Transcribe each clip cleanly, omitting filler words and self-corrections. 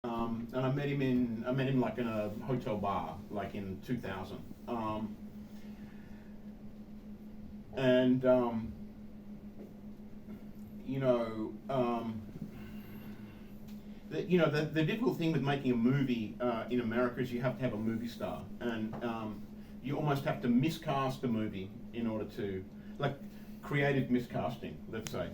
And I met him like in a hotel bar, like in 2000. And you know, the difficult thing with making a movie in America is you have to have a movie star, and you almost have to miscast a movie in order to, like, creative miscasting, let's say.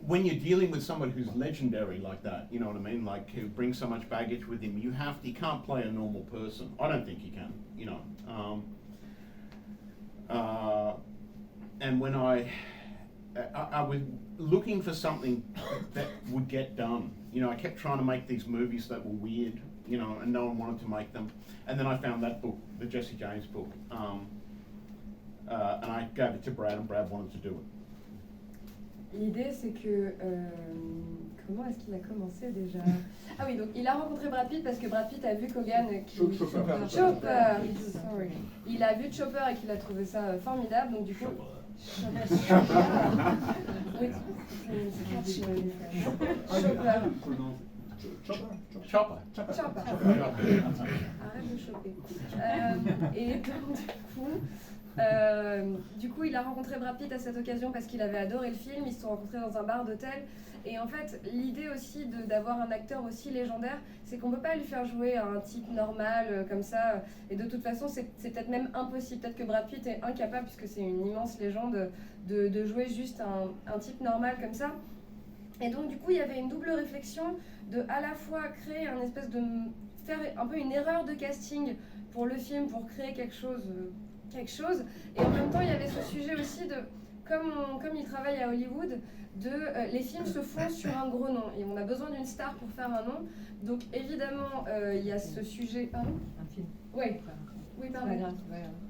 When you're dealing with someone who's legendary like that, you know what I mean, like who brings so much baggage with him, you can't play a normal person. I don't think you can, you know. And when I was looking for something that would get done, you know, I kept trying to make these movies that were weird, you know, and no one wanted to make them. And then I found that book, the Jesse James book, and I gave it to Brad, and Brad wanted to do it. L'idée, c'est que... comment est-ce qu'il a commencé déjà? Ah oui, donc il a rencontré Brad Pitt parce que Brad Pitt a vu Kogan Chopper. Sorry. Il a vu Chopper et qu'il a trouvé ça formidable, donc du coup... Chopper. Arrête de choper. Et donc, du coup, il a rencontré Brad Pitt à cette occasion parce qu'il avait adoré le film. Ils se sont rencontrés dans un bar d'hôtel. Et en fait, l'idée aussi d'avoir un acteur aussi légendaire, c'est qu'on ne peut pas lui faire jouer un type normal comme ça. Et de toute façon, c'est peut-être même impossible. Peut-être que Brad Pitt est incapable, puisque c'est une immense légende, de jouer juste un type normal comme ça. Et donc, du coup, il y avait une double réflexion de à la fois créer un espèce de... faire un peu une erreur de casting pour le film, pour créer quelque chose. Et en même temps, il y avait ce sujet aussi de, comme il travaille à Hollywood, les films se font sur un gros nom. Et on a besoin d'une star pour faire un nom. Donc évidemment, il y a ce sujet... Pardon ? Un film. Ouais. Oui, pardon.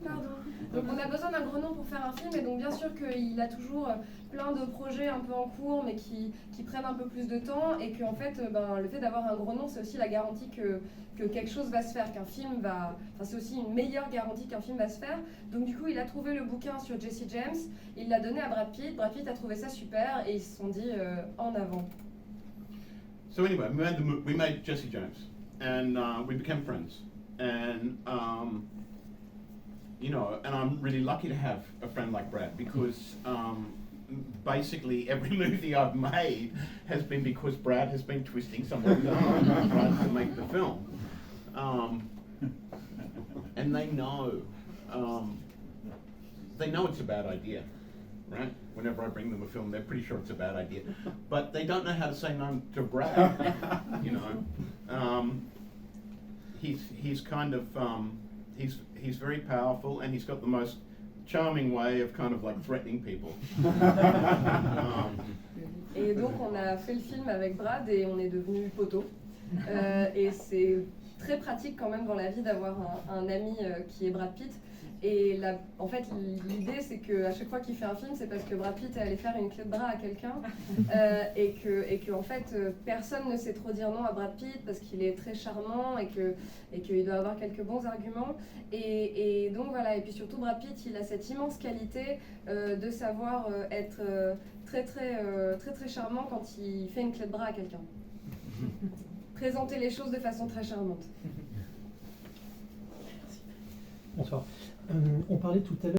Pardon. Donc on a besoin d'un gros nom pour faire un film, et donc bien sûr qu'il a toujours plein de projets un peu en cours, mais qui prennent un peu plus de temps, et qu'en fait, le fait d'avoir un gros nom, c'est aussi la garantie que quelque chose va se faire, qu'un film va... Enfin, c'est aussi une meilleure garantie qu'un film va se faire. Donc du coup, il a trouvé le bouquin sur Jesse James, il l'a donné à Brad Pitt a trouvé ça super, et ils se sont dit en avant. So anyway, we made Jesse James, and we became friends, and you know, and I'm really lucky to have a friend like Brad, because basically every movie I've made has been because Brad has been twisting someone's arm trying to make the film. And they know it's a bad idea, right? Whenever I bring them a film, they're pretty sure it's a bad idea, but they don't know how to say no to Brad. You know, he's kind of he's very powerful, and he's got the most charming way of kind of like threatening people. Et donc on a fait le film avec Brad et on est devenus poteaux. Et c'est très pratique quand même dans la vie d'avoir un ami qui est Brad Pitt. Et en fait, l'idée, c'est qu'à chaque fois qu'il fait un film, c'est parce que Brad Pitt est allé faire une clé de bras à quelqu'un, et que en fait, personne ne sait trop dire non à Brad Pitt parce qu'il est très charmant et qu'il doit avoir quelques bons arguments. Et donc voilà, et puis surtout Brad Pitt, il a cette immense qualité de savoir être très très charmant quand il fait une clé de bras à quelqu'un. Présenter les choses de façon très charmante. Bonsoir. On parlait tout à l'heure